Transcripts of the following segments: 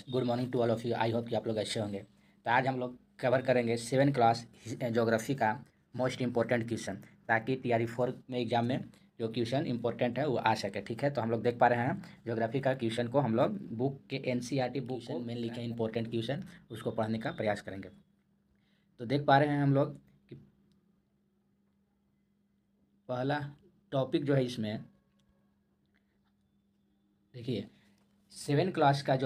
Good morning to all of you. I hope कि आप लोग अच्छे होंगे। तो आज हम लोग कवर करेंगे 7 क्लास ज्योग्राफी का मोस्ट इम्पोर्टेंट क्वेश्चन, ताकि TRE 4 में एग्जाम में जो क्वेश्चन इंपॉर्टेंट है वो आ सके। ठीक है, तो हम लोग देख पा रहे हैं ज्योग्राफी का क्वेश्चन को हम लोग बुक के NCERT बुक को में लिखे इंपॉर्टेंट क्वेश्चन उसको पढ़ने का प्रयास करेंगे। तो देख पा रहे हैं हम लोग कि पहला टॉपिक जो है इसमें देखिए 7 क्लास का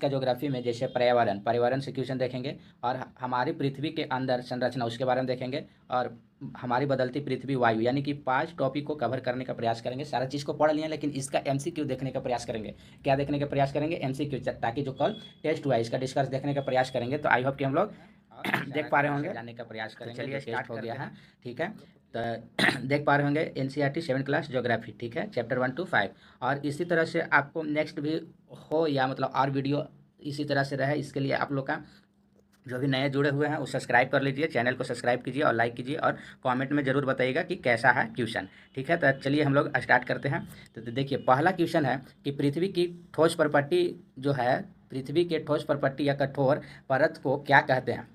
ज्योग्राफी में जैसे पर्यावरण से क्वेश्चन देखेंगे, और हमारी पृथ्वी के अंदर संरचना उसके बारे में देखेंगे, और हमारी बदलती पृथ्वी वायु, यानी कि 5 टॉपिक को कवर करने का प्रयास करेंगे। सारा चीज़ को पढ़ लिया, लेकिन इसका MCQ देखने का प्रयास करेंगे। क्या देखने का प्रयास करेंगे? MCQ, ताकि जो कल टेस्ट हुआ है इसका डिस्कस देखने का प्रयास करेंगे। तो आई होप कि हम लोग देख पा रहे होंगे, जानने का प्रयास करेंगे। चलिए स्टार्ट हो गया है। ठीक है, तो देख पा रहे होंगे NCERT 7 क्लास ज्योग्राफी। ठीक है, चैप्टर 1 to 5। और इसी तरह से आपको नेक्स्ट भी हो, या मतलब और वीडियो इसी तरह से रहे, इसके लिए आप लोग का जो भी नए जुड़े हुए हैं वो सब्सक्राइब कर लीजिए, चैनल को सब्सक्राइब कीजिए और लाइक कीजिए, और कमेंट में ज़रूर बताइएगा कि कैसा है क्वेश्चन। ठीक है, तो चलिए हम लोग स्टार्ट करते हैं। तो देखिए पहला क्वेश्चन है कि पृथ्वी की ठोस प्रपट्टी जो है, पृथ्वी के ठोस प्रपट्टी या कठोर परत को क्या कहते हैं?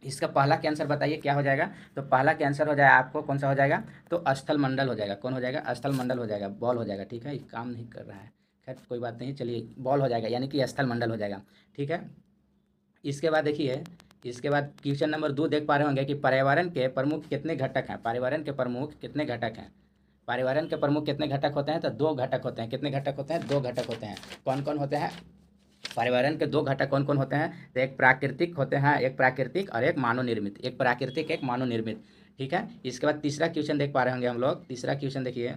इसका पहला के आंसर बताइए क्या हो जाएगा। तो पहला के आंसर हो जाएगा आपको कौन सा हो जाएगा? तो स्थल मंडल हो जाएगा। कौन हो जाएगा? स्थल मंडल हो जाएगा, बॉल हो जाएगा। ठीक है, ये काम नहीं कर रहा है, खैर कोई बात नहीं, चलिए बॉल हो जाएगा, यानी कि स्थल मंडल हो जाएगा। ठीक है, इसके बाद देखिए, इसके बाद क्वेश्चन नंबर 2 देख पा रहे होंगे कि पर्यावरण के प्रमुख कितने घटक हैं? पर्यावरण के प्रमुख कितने घटक हैं? पर्यावरण के प्रमुख कितने घटक होते हैं? तो 2 घटक होते हैं। कितने घटक होते हैं? 2 घटक होते हैं। कौन कौन होते हैं? पर्यावरण के 2 घटक कौन कौन होते हैं? तो एक प्राकृतिक होते हैं, एक प्राकृतिक और एक मानव निर्मित। एक प्राकृतिक, एक मानव निर्मित। ठीक है, इसके बाद तीसरा क्वेश्चन देख पा रहे होंगे हम लोग। तीसरा क्वेश्चन देखिए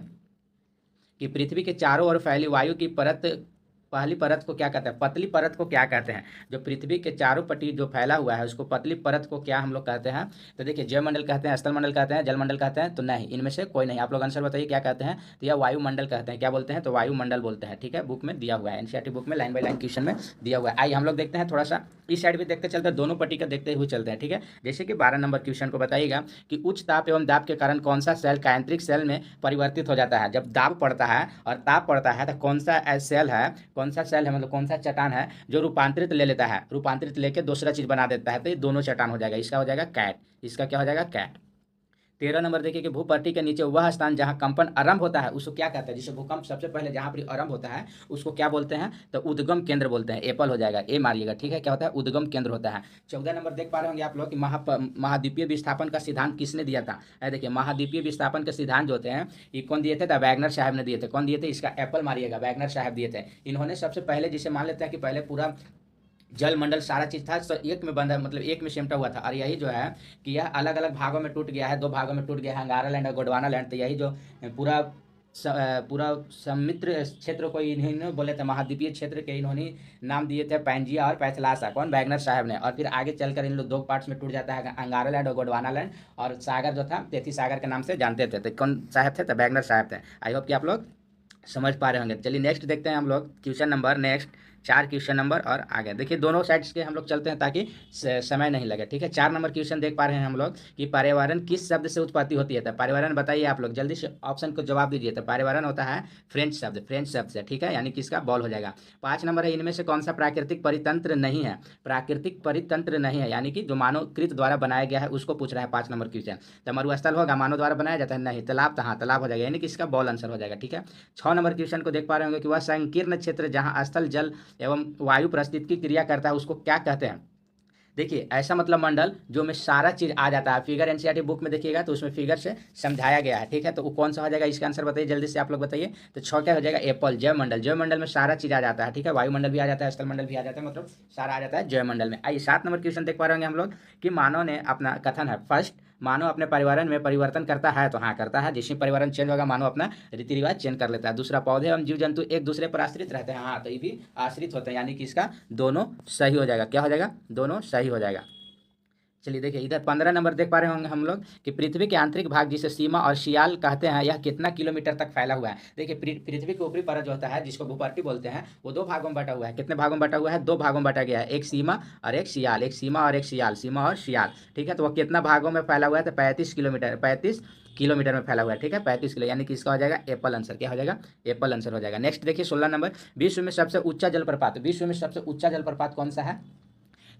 कि पृथ्वी के चारों ओर फैली वायु की परत, पहली परत को क्या कहते हैं? पतली परत को क्या कहते हैं? जो पृथ्वी के चारों पट्टी जो फैला हुआ है उसको पतली परत को क्या हम लोग कहते हैं? तो देखिए जयमंडल कहते हैं, स्थल मंडल कहते हैं, जलमंडल कहते हैं। तो नहीं, इनमें से कोई नहीं। आप लोग आंसर बताइए क्या कहते हैं? तो यह वायुमंडल कहते हैं। क्या बोलते हैं? तो वायुमंडल बोलते हैं। ठीक है, बुक में दिया हुआ है, NCERT बुक में लाइन बाई लाइन क्वेश्चन में दिया हुआ है। आइए हम लोग देखते हैं, थोड़ा सा इस साइड भी देखते चलते हैं, दोनों पट्टी का देखते हुए चलते हैं। ठीक है, जैसे कि 12 नंबर क्वेश्चन को बताइएगा कि उच्च ताप एवं दाब के कारण कौन सा सेल कायांत्रिक सेल में परिवर्तित हो जाता है? जब दाब पड़ता है और ताप पड़ता है तो कौन सा सेल है, कौन सा सेल है, मतलब कौन सा चट्टान है जो रूपांतरित ले लेता है, रूपांतरित लेके दूसरा चीज बना देता है? तो ये दोनों चट्टान हो जाएगा। इसका हो जाएगा कैट। इसका क्या हो जाएगा? कैट। 13 नंबर देखिए कि भूपट्टी के नीचे वह स्थान जहां कंपन आरंभ होता है उसको क्या कहते हैं? जिसे भूकंप सबसे पहले जहां पर आरंभ होता है उसको क्या बोलते हैं? तो उद्गम केंद्र बोलते हैं। एप्पल हो जाएगा, ए मारिएगा। ठीक है, क्या होता है? उद्गम केंद्र होता है। 14 नंबर देख पा रहे होंगे आप लोग कि महाद्वीपीय विस्थापन का सिद्धांत किसने दिया था? देखिए महाद्वीपीय विस्थापन के सिद्धांत जो होते हैं ये कौन दिए थे? तो वैगनर साहब ने दिए थे। कौन दिए थे? इसका एप्पल मारिएगा, वैगनर साहब दिए थे। इन्होंने सबसे पहले, जिसे मान लेते हैं कि पहले पूरा जल मंडल सारा चीज था तो एक में बंधा, मतलब एक में सिमटा हुआ था, और यही जो है कि यह अलग अलग भागों में टूट गया है, 2 भागों में टूट गया है, अंगारा लैंड और गोंडवाना लैंड। तो यही जो पूरा पूरा समुद्र क्षेत्र को इन्होंने बोले थे महाद्वीपीय क्षेत्र के, इन्होंने नाम दिए थे पैंजिया और पैथलासा। कौन? वैगनर साहब ने। और फिर आगे चलकर इन लोग 2 पार्ट्स में टूट जाता है, अंगारा लैंड और गोंडवाना लैंड, और सागर जो था तेथी सागर के नाम से जानते थे। तो कौन साहब थे? तो वैगनर साहब थे। आई होप कि आप लोग समझ पा रहे होंगे। चलिए नेक्स्ट देखते हैं हम लोग question number, next 4 question number और आगे देखिए दोनों साइड्स के हम लोग चलते हैं ताकि समय नहीं लगे। ठीक है, 4 नंबर क्वेश्चन देख पा रहे हैं हम लोग कि पर्यावरण किस शब्द से उत्पत्ति होती है? तो पर्यावरण बताइए आप लोग, जल्दी से ऑप्शन को जवाब दीजिए। तो पर्यावरण होता है फ्रेंच शब्द, फ्रेंच शब्द से। ठीक है, यानी कि इसका बॉल हो जाएगा। 5 नंबर है, इनमें से कौन सा प्राकृतिक परितंत्र नहीं है? प्राकृतिक परितंत्र नहीं है, यानी कि जो मानवकृत द्वारा बनाया गया है उसको पूछ रहा है 5 नंबर क्वेश्चन। तो मरुस्थल होगा, मानव द्वारा बनाया जाता है? नहीं। तालाब, तो हाँ तालाब हो जाएगा, यानी कि इसका बॉल आंसर हो जाएगा। ठीक है, 6 नंबर क्वेश्चन को देख पा रहे होंगे कि वह संकीर्ण क्षेत्र जहां स्थल, जल एवं वायु परिस्थिति की क्रिया करता है उसको क्या कहते हैं? देखिए ऐसा मतलब मंडल जो में सारा चीज आ जाता है। फिगर NCERT बुक में देखिएगा तो उसमें फिगर से समझाया गया है। ठीक है, तो वो कौन सा हो जाएगा? इसका आंसर बताइए जल्दी से आप लोग बताइए। तो 6 क्या हो जाएगा? एप्पल, जयमंडल। जयमंडल में सारा चीज आ जाता है। ठीक है, वायुमंडल भी आ जाता है, स्थल मंडल भी आ जाता है, मतलब सारा आ जाता है जयमंडल में। आइए 7 नंबर क्वेश्चन देख पा रहे होंगे हम लोग कि मानव ने अपना कथन है फर्स्ट, मानव अपने पर्यावरण में परिवर्तन करता है? तो हाँ करता है, जिसमें पर्यावरण चेंज होगा मानव अपना रीति रिवाज चेंज कर लेता है। दूसरा, पौधे एवं जीव जंतु एक दूसरे पर आश्रित रहते हैं? हाँ, तो ये भी आश्रित होते हैं, यानी कि इसका दोनों सही हो जाएगा। क्या हो जाएगा? दोनों सही हो जाएगा। चलिए देखिए इधर 15 नंबर देख पा रहे होंगे हम लोग कि पृथ्वी के आंतरिक भाग जिसे सीमा और शियाल कहते हैं यह कितना किलोमीटर तक फैला हुआ है। देखिए पृथ्वी के ऊपरी परत जो होता है जिसको भूपर्टी बोलते हैं वो दो भागों में बटा हुआ है। कितने भागों में बटा हुआ है? दो भागों में बटा गया है, एक सीमा और एक शियाल, एक सीमा और एक शियाल, सीमा और शियाल। ठीक है, तो वह कितना भागों में फैला हुआ है? तो 35 किलोमीटर, 35 किलोमीटर में फैला हुआ है। ठीक है, 35 किलो, यानी कि इसका हो जाएगा एप्पल आंसर। क्या हो जाएगा? एप्पल आंसर हो जाएगा। नेक्स्ट देखिए 16 नंबर, विश्व में सबसे ऊंचा जलप्रपात, विश्व में सबसे ऊंचा जलप्रपात कौन सा है?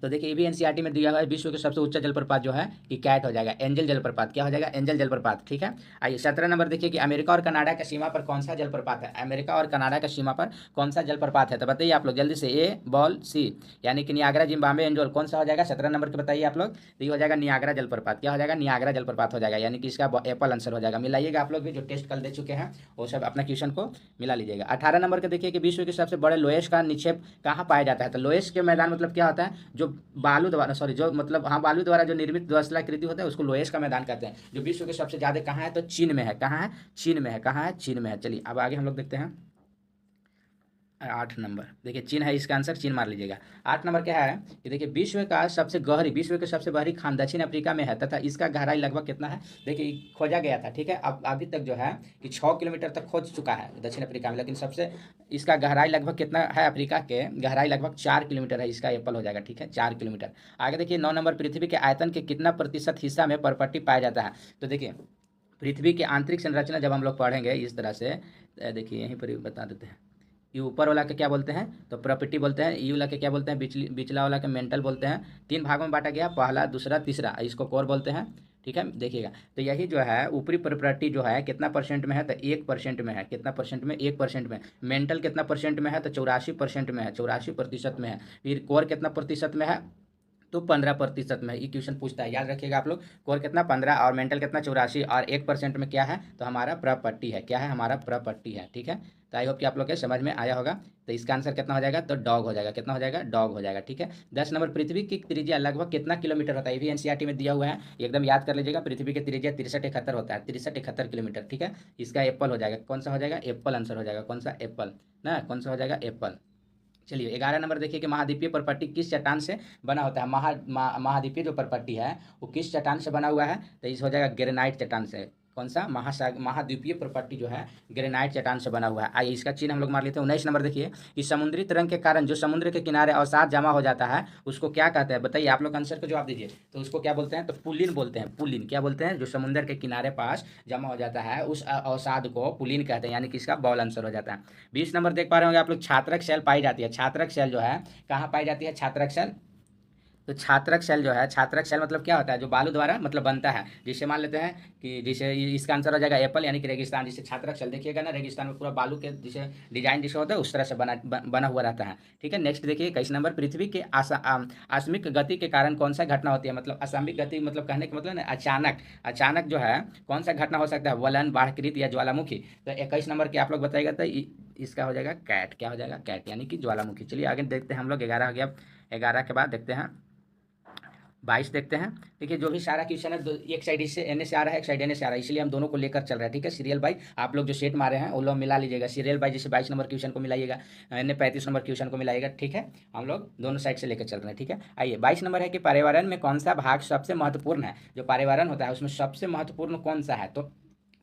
तो देखिए ये भी एनसीईआरटी में दिया हुआ है, विश्व के सबसे ऊंचा जलप्रपात जो है कि कैट हो जाएगा, एंजल जलप्रपात। क्या हो जाएगा? एंजल जलप्रपात। ठीक है, आइए 17 नंबर देखिए कि अमेरिका और कनाडा की सीमा पर कौन सा जलप्रपात है? अमेरिका और कनाडा की सीमा पर कौन सा जलप्रपात है? तो बताइए आप लोग जल्दी से, ए बॉल सी, यानी कि नियाग्रा, जिम्बाब्वे, एंजोल, कौन सा हो जाएगा? 17 नंबर के बताइए आप लोग। तो ये हो जाएगा नियाग्रा जलप्रपात। क्या हो जाएगा? नियाग्रा जलप्रपात हो जाएगा, यानी कि इसका एप्पल आंसर हो जाएगा। मिलाइएगा आप लोग भी, जो टेस्ट कल दे चुके हैं वो सब अपना क्वेश्चन को मिला लीजिएगा। 18 नंबर के देखिए कि विश्व के सबसे बड़े लोहेश का निक्षेप कहाँ पाया जाता है? तो लोहेश के मैदान मतलब क्या होता है? जो बालू द्वारा, सॉरी, जो मतलब हाँ बालू द्वारा जो निर्मित ध्वसलाकृति होता है उसको लोहेश का मैदान कहते हैं। जो विश्व के सबसे ज्यादा कहाँ है? तो चीन में है। कहाँ है? चीन में है। कहाँ है? चीन में है। चलिए अब आगे हम लोग देखते हैं 8 नंबर। देखिए चीन है इसका आंसर, चीन मार लीजिएगा। 8 नंबर क्या है कि देखिए विश्व का सबसे गहरी, विश्व के सबसे गहरी खान दक्षिण अफ्रीका में है तथा इसका गहराई लगभग कितना है? देखिए खोजा गया था। ठीक है, अब अभी तक जो है कि 6 किलोमीटर तक खोज चुका है दक्षिण अफ्रीका में, लेकिन सबसे इसका गहराई लगभग कितना है? अफ्रीका के गहराई लगभग 4 किलोमीटर है। इसका एप्पल हो जाएगा। ठीक है, 4 किलोमीटर। आगे देखिए 9 नंबर, पृथ्वी के आयतन के कितना प्रतिशत हिस्सा में पर्पट्टी पाया जाता है? तो देखिए पृथ्वी की आंतरिक संरचना जब हम लोग पढ़ेंगे इस तरह से, देखिए यहीं पर ही बता देते हैं। ये ऊपर वाला के क्या बोलते हैं? तो प्रॉपर्टी बोलते हैं। ई वाला के क्या बोलते हैं? बिचला वाला के मेंटल बोलते हैं। 3 भागों में बांटा गया, पहला, दूसरा, तीसरा, इसको कोर बोलते हैं। ठीक है, देखिएगा तो यही जो है ऊपरी प्रॉपर्टी जो है कितना परसेंट में है? तो 1% में है। कितना परसेंट में? 1% में। मेंटल कितना परसेंट में है? तो 84% में है, 84% में है। फिर कोर कितना प्रतिशत में है? तो 15% में। ये क्वेश्चन पूछता है, याद रखिएगा आप लोग। कोर कितना? 15, और मेंटल कितना? 84, और 1% में क्या है? तो हमारा प्रॉपर्टी है। क्या है? हमारा प्रॉपर्टी है। ठीक है, तो आई होप कि आप लोग के समझ में आया होगा। तो इसका आंसर कितना हो जाएगा? तो डॉग हो जाएगा। कितना हो जाएगा? डॉग हो जाएगा। ठीक है, 10 नंबर, पृथ्वी की त्रिज्या लगभग कितना किलोमीटर होता है? ये भी एनसीईआरटी में दिया हुआ है, एकदम याद कर लीजिएगा। पृथ्वी की त्रिज्या 6371 होता है, 6371 किलोमीटर। ठीक है, इसका एप्पल हो जाएगा। कौन सा हो जाएगा? एप्पल आंसर हो जाएगा। कौन सा? एप्पल ना, कौन सा हो जाएगा? एप्पल। चलिए 11 नंबर देखिए कि महाद्वीपीय प्रपट्टी किस चट्टान से बना होता है? महाद्वीपीय जो प्रपट्टी है वो किस चट्टान से बना हुआ है? तो इस हो जाएगा ग्रेनाइट चट्टान से। कौन सा? महाद्वीपीय प्रपट्टी जो है ग्रेनाइट चट्टान से बना हुआ है। आइए इसका चिन्ह हम लोग मार लेते हैं। 19 नंबर देखिए कि समुद्री तरंग के कारण जो समुद्र के किनारे अवसाद जमा हो जाता है उसको क्या कहते हैं? बताइए आप लोग आंसर को जवाब दीजिए। तो उसको क्या बोलते हैं? तो पुलिन बोलते हैं। पुलिन क्या बोलते हैं? जो समुद्र के किनारे पास जमा हो जाता है उस अवसाद को पुलिन कहते हैं, यानी कि इसका बॉल आंसर हो जाता है। 20 नंबर देख पा रहे होंगे आप लोग, छात्रक सेल पाई जाती है। छात्रक सेल जो है कहाँ पाई जाती है? छात्रक सेल। तो छात्रक सेल जो है, छात्रक सेल मतलब क्या होता है? जो बालू द्वारा मतलब बनता है। जिसे मान लेते हैं कि जैसे इसका आंसर हो जाएगा एप्पल, यानी कि रेगिस्तान। जिसे छात्रक सेल देखिएगा ना, रेगिस्तान में पूरा बालू के जैसे डिजाइन जैसे होता है उस तरह से बना हुआ रहता है। ठीक है, नेक्स्ट देखिए 21 नंबर, पृथ्वी के आकस्मिक गति के कारण कौन सा घटना होती है? मतलब आकस्मिक गति मतलब कहने का मतलब ना अचानक, अचानक जो है कौन सा घटना हो सकता है? वलन, बाढ़कृत या ज्वालामुखी। तो 21 नंबर के आप लोग बताइएगा। तो इसका हो जाएगा कैट। क्या हो जाएगा? कैट, यानी कि ज्वालामुखी। चलिए आगे देखते हैं हम लोग। 11 हो गया, 11 के बाद देखते हैं 22 देखते हैं। देखिए जो भी सारा क्वेश्चन है एक साइड इससे एन से आ रहा है, एक साइड एन से आ रहा है, इसलिए हम दोनों को लेकर चल रहे हैं। ठीक है, सीरियल बाई आप लोग जो सेट मारे हैं वो लोग मिला लीजिएगा। सीरियल बाई जैसे 22 नंबर क्वेश्चन को मिलाइएगा, एन 35 नंबर क्वेश्चन को मिलाइएगा। ठीक है, हम लोग दोनों साइड से लेकर चल रहे हैं। ठीक है, आइए 22 नंबर है कि पर्यावरण में कौन सा भाग सबसे महत्वपूर्ण है? जो पर्यावरण होता है उसमें सबसे महत्वपूर्ण कौन सा है? तो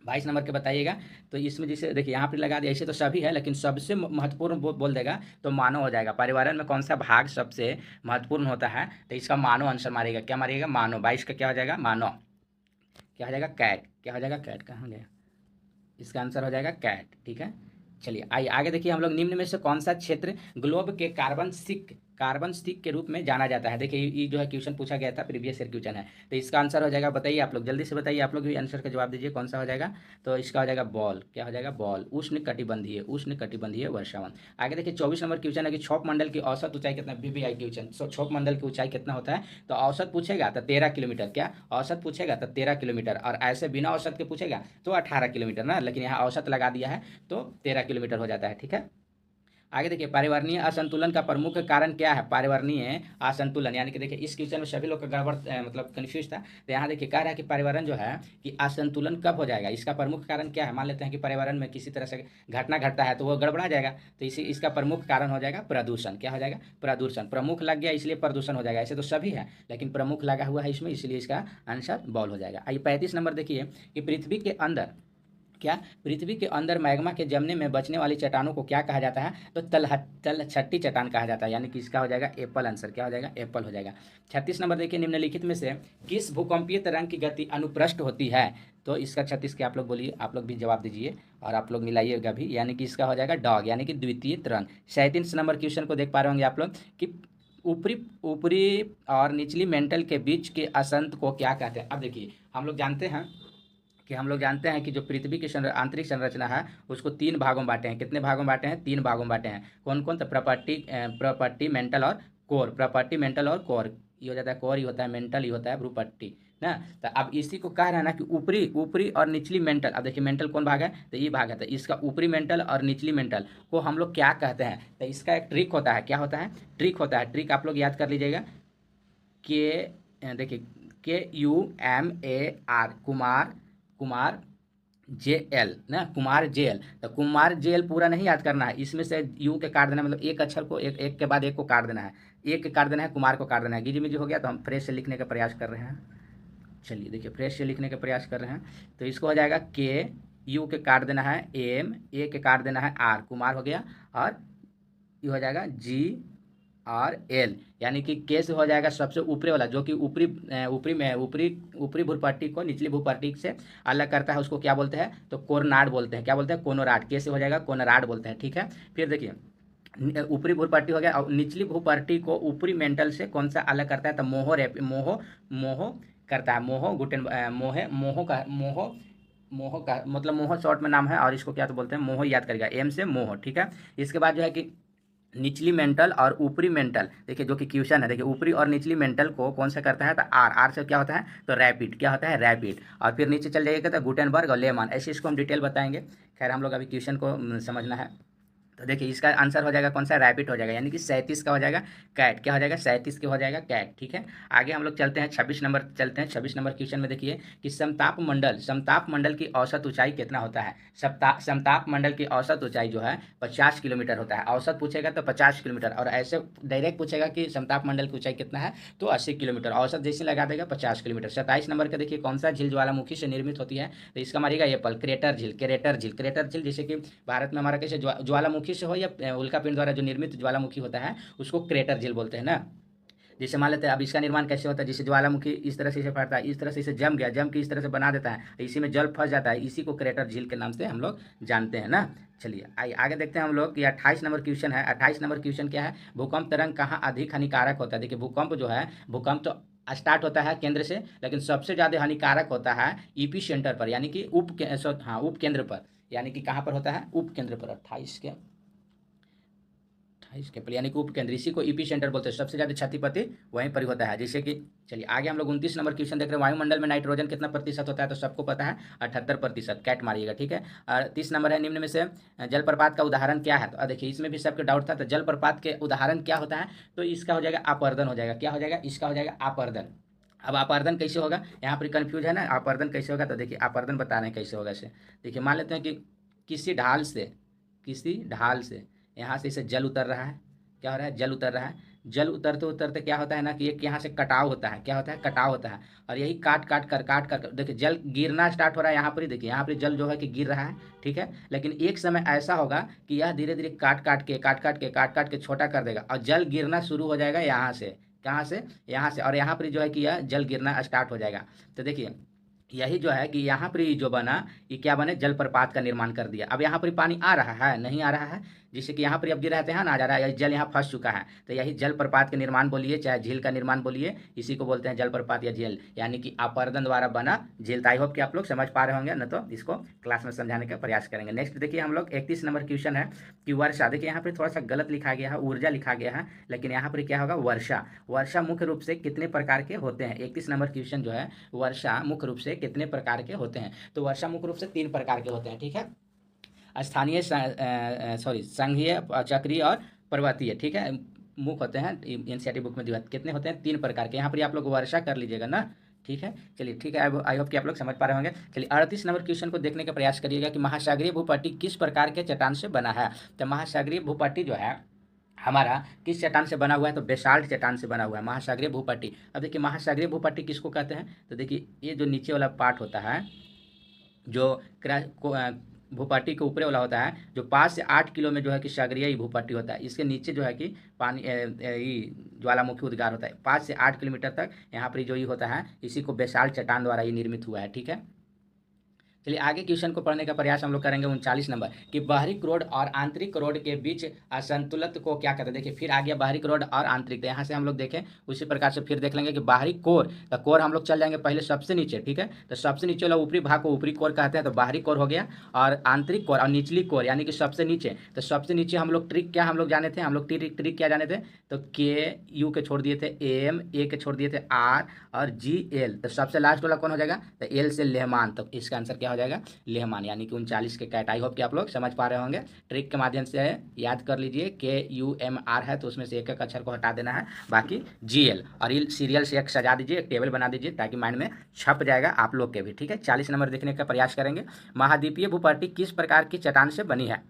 22 नंबर के बताइएगा। तो इसमें जैसे देखिए यहाँ पे लगा दिया, ऐसे तो सभी है लेकिन सबसे महत्वपूर्ण बोल देगा तो मानव हो जाएगा। पर्यावरण में कौन सा भाग सबसे महत्वपूर्ण होता है? तो इसका मानव आंसर मारेगा। क्या मारिएगा? मानव। 22 का क्या हो जाएगा? मानव। क्या हो जाएगा? कैट। क्या हो जाएगा? कैट। कहाँ गया? इसका आंसर हो जाएगा कैट। ठीक है, चलिए आइए आगे देखिए हम लोग, निम्न में से कौन सा क्षेत्र ग्लोब के कार्बन सिक के रूप में जाना जाता है? देखिए ये जो है क्वेश्चन पूछा गया था, प्रीवियस ईयर क्वेश्चन है। तो इसका आंसर हो जाएगा, बताइए आप लोग जल्दी से बताइए, आप लोग भी आंसर का जवाब दीजिए। कौन सा हो जाएगा? तो इसका हो जाएगा बॉल। क्या हो जाएगा? बॉल। उष्ण कटिबंधीय वर्षावन। आगे देखिए 24 नंबर क्वेश्चन है कि क्षोभ मंडल की औसत ऊंचाई कितना? VVI question. क्षोभ मंडल की ऊंचाई कितना होता है? तो औसत पूछेगा तो 13 किलोमीटर। क्या औसत पूछेगा? तो 13 किलोमीटर, और ऐसे बिना औसत के पूछेगा तो 18 किलोमीटर ना, लेकिन यहाँ औसत लगा दिया है तो 13 किलोमीटर हो जाता है। ठीक है, आगे देखिए, पर्यावरणीय असंतुलन का प्रमुख कारण क्या है? पर्यावरणीय असंतुलन, यानी कि देखिए इस क्वेश्चन में सभी लोग का गड़बड़ मतलब कन्फ्यूज था। तो यहाँ देखिए कह रहा है कि पर्यावरण जो है कि असंतुलन कब हो जाएगा, इसका प्रमुख कारण क्या है? मान लेते हैं कि पर्यावरण में किसी तरह से घटना घटता है तो वो गड़बड़ा जाएगा, तो इसी इसका प्रमुख कारण हो जाएगा प्रदूषण। क्या हो जाएगा? प्रदूषण। प्रमुख लग गया इसलिए प्रदूषण हो जाएगा, ऐसे तो सभी है लेकिन प्रमुख लगा हुआ है इसमें, इसलिए इसका आंसर बॉल हो जाएगा। आइए 35 नंबर देखिए कि पृथ्वी के अंदर क्या, पृथ्वी के अंदर मैग्मा के जमने में बचने वाली चट्टानों को क्या कहा जाता है? तो तलछट्टी चट्टान कहा जाता है, यानी कि इसका हो जाएगा एप्पल आंसर। क्या हो जाएगा? एप्पल हो जाएगा। 36 नंबर देखिए, निम्नलिखित में से किस भूकंपीय तरंग की गति अनुप्रस्थ होती है? तो इसका 36 के आप लोग बोलिए, आप लोग भी जवाब दीजिए और आप लोग मिलाइएगा भी, यानी कि इसका हो जाएगा डॉग, यानी कि द्वितीय तरंग। 37 नंबर क्वेश्चन को देख पा रहे होंगे आप लोग कि ऊपरी ऊपरी और निचली मेंटल के बीच के असंत को क्या कहते हैं? अब देखिए हम लोग जानते हैं कि जो पृथ्वी की आंतरिक संरचना है उसको 3 भागों में बांटे हैं। कितने भागों में बांटे हैं? 3 भागों में बांटे हैं। कौन कौन? तो प्रॉपर्टी, मेंटल और कोर। प्रॉपर्टी, मेंटल और कोर, ये हो जाता है कोर, ही होता है मेंटल, ही होता है भ्रूपट्टी ना। तो अब इसी को कह रहा है ना कि ऊपरी ऊपरी और निचली मेंटल। अब देखिए मेंटल कौन भाग है? तो ये भाग है, तो इसका ऊपरी मेंटल और निचली मेंटल को हम लोग क्या कहते हैं? तो इसका एक ट्रिक होता है। क्या होता है? ट्रिक होता है। ट्रिक आप लोग याद कर लीजिएगा। देखिए KUMAR, कुमार, कुमार JL ना, कुमार JL। तो कुमार JL पूरा नहीं याद करना है, इसमें से यू के काट देना, मतलब एक अक्षर को एक एक के बाद एक को काट देना है, एक के काट देना है, कुमार को काट देना है। गिजी मिजी हो गया तो हम फ्रेश से लिखने का प्रयास कर रहे हैं। चलिए देखिए फ्रेश से लिखने का प्रयास कर रहे हैं, तो इसको हो जाएगा KU के काट देना है M, A के काट देना है R, कुमार हो गया, और ये हो जाएगा GRL, यानी कि के से हो जाएगा सबसे ऊपरी वाला, जो कि ऊपरी ऊपरी में ऊपरी ऊपरी भूपट्टी को निचली भूपट्टी से अलग करता है, उसको क्या बोलते हैं? तो कोरनाड बोलते हैं। क्या बोलते हैं? कोनोराड। के से हो जाएगा कोनराड बोलते हैं, ठीक है। फिर देखिए ऊपरी भूपट्टी हो गया, और निचली भूपट्टी को ऊपरी मेंटल से कौन सा अलग करता है? तो मोहो करता है। मोहो का मतलब मोहो शॉर्ट में नाम है, और इसको क्या तो बोलते हैं? मोहो, याद करेगा, M से मोहो, ठीक है। इसके बाद जो है कि निचली मेंटल और ऊपरी मेंटल, देखिए जो कि क्वेश्चन है, देखिए ऊपरी और निचली मेंटल को कौन सा करता है? तो आर से क्या होता है? तो रैपिड। क्या होता है? रैपिड। और फिर नीचे चल जाइएगा तो गुटेनबर्ग और लेमन, ऐसे इसको हम डिटेल बताएंगे। खैर हम लोग अभी क्वेश्चन को समझना है। तो देखिए इसका आंसर हो जाएगा कौन सा? रैपिड हो जाएगा, यानी कि 37 का हो जाएगा कैट। क्या हो जाएगा? 37 के हो जाएगा कैट, ठीक है। आगे हम लोग चलते हैं 26 नंबर, चलते हैं 26 नंबर क्वेश्चन में। देखिए कि समताप मंडल की औसत ऊंचाई कितना होता है? समताप मंडल की औसत ऊंचाई जो है 50 किलोमीटर होता है। औसत पूछेगा तो 50 किलोमीटर, और ऐसे डायरेक्ट पूछेगा कि समताप मंडल की ऊंचाई कितना है तो 80 किलोमीटर, औसत जैसे लगा देगा 50 किलोमीटर। 27 नंबर का देखिए, कौन सा झील ज्वालामुखी से निर्मित होती है? तो इसका मारिएगा एप्पल, क्रेटर झील। जैसे कि भारत में हमारा कैसे ज्वालामुखी से हो या उल्कापिंड द्वारा जो निर्मित ज्वालामुखी होता है उसको क्रेटर झील बोलते हैं ना। जैसे मान लेते हैं, अब इसका निर्माण कैसे होता है? जैसे ज्वालामुखी इस तरह से इसे फटता है, इस तरह से इसे जम गया, जम के इस तरह से बना देता है, इसी में जल फंस जाता है, इसी को क्रेटर झील के नाम से हम लोग जानते हैं ना। चलिए आइए आगे देखते हैं हम लोग कि 28 नंबर क्वेश्चन है। 28 नंबर क्वेश्चन क्या है? भूकंप तरंग कहाँ अधिक हानिकारक होता है? देखिए भूकंप जो है, भूकंप तो स्टार्ट होता है केंद्र से, लेकिन सबसे ज़्यादा हानिकारक होता है ईपी सेंटर पर, यानी कि उप केंद्र पर, यानी कि कहाँ पर होता है? उप केंद्र पर। 28 के पहले, यानी कि उप केंद्र, इसी को ईपी सेंटर बोलते हैं। सबसे ज़्यादा क्षतिपति वहीं पर ही होता है। जैसे कि चलिए आगे हम लोग 29 नंबर क्वेश्चन देख रहे हैं। वायुमंडल में नाइट्रोजन कितना प्रतिशत होता है? तो सबको पता है 78%, कैट मारिएगा, ठीक है। और 30 नंबर है, निम्न में से जलप्रपात का उदाहरण क्या है? तो देखिए इसमें भी सबके डाउट था, तो जलप्रपात के उदाहरण क्या होता है? तो इसका हो जाएगा अपर्दन हो जाएगा। क्या हो जाएगा? इसका हो जाएगा अपर्दन। अब अपर्दन कैसे होगा? यहाँ पर कन्फ्यूज है ना, अपर्दन कैसे होगा? तो देखिए अपर्दन बता रहे हैं कैसे होगा इसे। देखिए मान लेते हैं कि किसी ढाल से यहाँ से इसे जल उतर रहा है। क्या हो रहा है? जल उतर रहा है। जल उतरते उतरते क्या होता है ना कि एक यहाँ से कटाव होता है। क्या होता है? कटाव होता है। और यही काट कर देखिए जल गिरना स्टार्ट हो रहा है। यहाँ पर ही देखिए, यहाँ पर जल जो है कि गिर रहा है, ठीक है। लेकिन एक समय ऐसा होगा कि यह धीरे धीरे काट के छोटा कर देगा, और जल गिरना शुरू हो जाएगा यहाँ से। कहाँ से? यहाँ से। और यहाँ पर जो है कि यह जल गिरना स्टार्ट हो जाएगा। तो देखिए यही जो है कि यहाँ पर जो बना, ये क्या बने? जलप्रपात का निर्माण कर दिया। अब यहाँ पर पानी आ रहा है? नहीं आ रहा है। जिससे कि यहाँ पर अब गिर रहते हैं ना, आ जा रहा है, जल यहाँ फंस चुका है। तो यही जलप्रपात के निर्माण बोलिए, चाहे झील का निर्माण बोलिए, इसी को बोलते हैं जलप्रपात या झील, यानी कि अपर्दन द्वारा बना झील। आई होप कि आप लोग समझ पा रहे होंगे, न तो इसको क्लास में समझाने का प्रयास करेंगे। नेक्स्ट देखिए हम लोग 31 नंबर क्वेश्चन है कि वर्षा। देखिए यहाँ पर थोड़ा सा गलत लिखा गया है, ऊर्जा लिखा गया है, लेकिन यहाँ पर क्या होगा? वर्षा। वर्षा मुख्य रूप से कितने प्रकार के होते हैं? 31 नंबर क्वेश्चन जो है, वर्षा मुख्य रूप से कितने प्रकार के होते हैं? तो वर्षा मुख्य रूप से 3 प्रकार के होते हैं, ठीक है। स्थानीय संघीय, चक्रीय और पर्वतीय, ठीक है, मुख होते हैं एनसीईआरटी बुक में दिया। कितने होते हैं? 3 प्रकार के। यहाँ पर आप लोग वर्षा कर लीजिएगा ना, ठीक है। चलिए ठीक है, आई होप कि आप लोग समझ पा रहे होंगे। चलिए 38 नंबर क्वेश्चन को देखने का प्रयास करिएगा कि महासागरीय भूपट्टी किस प्रकार के चट्टान से बना है। तो महासागरीय भूपट्टी जो है हमारा किस चट्टान से बना हुआ है? तो बेसाल्ट चट्टान से बना हुआ है महासागरीय भूपट्टी। अब देखिए महासागरीय भूपट्टी किसको कहते हैं? तो देखिए ये जो नीचे वाला पार्ट होता है, जो भूपट्टी के ऊपरे वाला होता है, जो 5 से 8 किलो में जो है कि सागरीय भूपट्टी होता है। इसके नीचे जो है कि पानी ज्वालामुखी उद्गार होता है। 5 से 8 किलोमीटर तक यहाँ पर जो ये होता है, इसी को बेसाल्ट चट्टान द्वारा ही निर्मित हुआ है, ठीक है। चलिए आगे क्वेश्चन को पढ़ने का प्रयास हम लोग करेंगे 39 नंबर कि बाहरी क्रोड और आंतरिक क्रोड के बीच असंतुलित को क्या कहते हैं। देखिए फिर आ गया बाहरी क्रोड और आंतरिक। तो यहाँ से हम लोग देखें उसी प्रकार से फिर देख लेंगे कि बाहरी कोर, तो कोर हम लोग चल जाएंगे पहले सबसे नीचे, ठीक है। तो सबसे नीचे वाला ऊपरी भाग को ऊपरी कोर कहते हैं, तो बाहरी कोर हो गया। और आंतरिक कोर और निचली कोर यानी कि सबसे नीचे, तो सबसे नीचे हम लोग ट्रिक क्या हम लोग जाने थे, हम लोग ट्रिक क्या जाने थे? तो के यू के छोड़ दिए थे एम, ए के छोड़ दिए थे आर और जी एल। तो सबसे लास्ट वाला कौन हो जाएगा? तो एल से लेहमान। तो इसका आंसर क्या हो जाएगा? लेहमान, यानी कि 39 के कैट। आई होप कि आप लोग समझ पा रहे होंगे। ट्रिक के माध्यम से याद कर लीजिए, के यू एम आर है तो उसमें से एक एक अक्षर को हटा देना है, बाकी जी एल और इल सीरियल से एक सजा दीजिए, एक टेबल बना दीजिए ताकि माइंड में छप जाएगा आप लोग के भी, ठीक है। 40 नंबर देखने का प्रयास करेंगे। महाद्वीपीय भूपट्टी किस प्रकार की चट्टान से बनी है?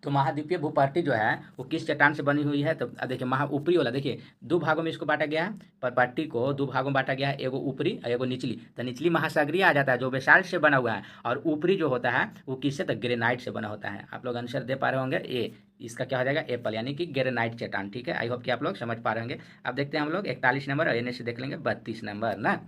तो महाद्वीपीय भूपट्टी जो है वो किस चट्टान से बनी हुई है? तो देखिए ऊपरी वाला, देखिए 2 भागों में इसको बांटा गया है, पर पट्टी को 2 भागों में बांटा गया है, एगो ऊपरी और एगो निचली। तो निचली महासागरीय आ जाता है जो बेसाल्ट से बना हुआ है, और ऊपरी जो होता है वो किससे? तो ग्रेनाइट से बना होता है। आप लोग आंसर दे पा रहे होंगे ए, इसका क्या हो जाएगा? एप्पल, यानी कि ग्रेनाइट चट्टान, ठीक है। आई होप कि आप लोग समझ पा रहे होंगे। अब देखते हैं हम लोग 41 नंबर और एन से देख लेंगे 32 नंबर ना।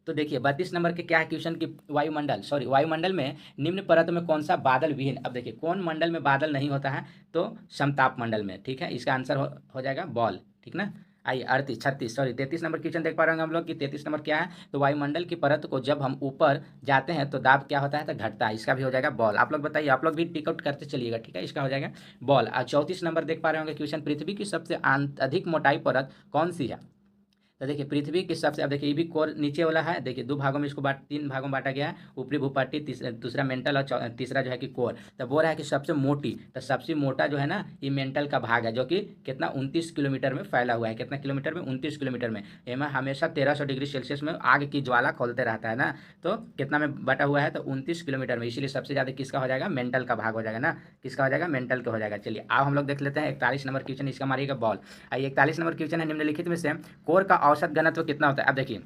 तो देखिए 32 नंबर के क्या है क्वेश्चन की वायुमंडल में निम्न परत में कौन सा बादल विहीन। अब देखिए कौन मंडल में बादल नहीं होता है? तो समताप मंडल में, ठीक है। इसका आंसर हो जाएगा बॉल, ठीक ना। आइए 33 नंबर क्वेश्चन देख पा रहे होंगे हम लोग कि 33 नंबर क्या है? तो वायुमंडल की परत को जब हम ऊपर जाते हैं तो दाब क्या होता है? तो घटता है। इसका भी हो जाएगा बॉल। आप लोग बताइए, आप लोग भी टिक आउट करते चलिएगा, ठीक है। इसका हो जाएगा बॉल। और 34 नंबर देख पा रहे होंगे क्वेश्चन, पृथ्वी की सबसे अधिक मोटाई परत कौन सी है? तो देखिए पृथ्वी के सबसे, अब देखिए ये भी कोर नीचे वाला है। देखिए 2 भागों में इसको 3 भागों में बांटा गया है, ऊपरी भूपट्टी, दूसरा मेंटल और तीसरा जो है कि कोर। तो बोल रहा है कि सबसे मोटी, तो सबसे मोटा जो है ना ये मेंटल का भाग है, जो कि कितना 29 किलोमीटर में फैला हुआ है। कितना किलोमीटर में? 29 किलोमीटर में। एमा हमेशा 1300 डिग्री सेल्सियस में आग की ज्वाला खोलते रहता है ना, तो कितना में बटा हुआ है? तो 29 किलोमीटर में। इसीलिए सबसे ज़्यादा किसका हो जाएगा? मेंटल का भाग हो जाएगा ना। किसका हो जाएगा? मेंटल का हो जाएगा। चलिए अब हम लोग देख लेते हैं 41 नंबर क्वेश्चन, इसका मारिएगा बॉल। आइए 41 नंबर क्वेश्चन है, निम्नलिखित में से कोर का औसत घनत्व कितना होता है? अब देखिए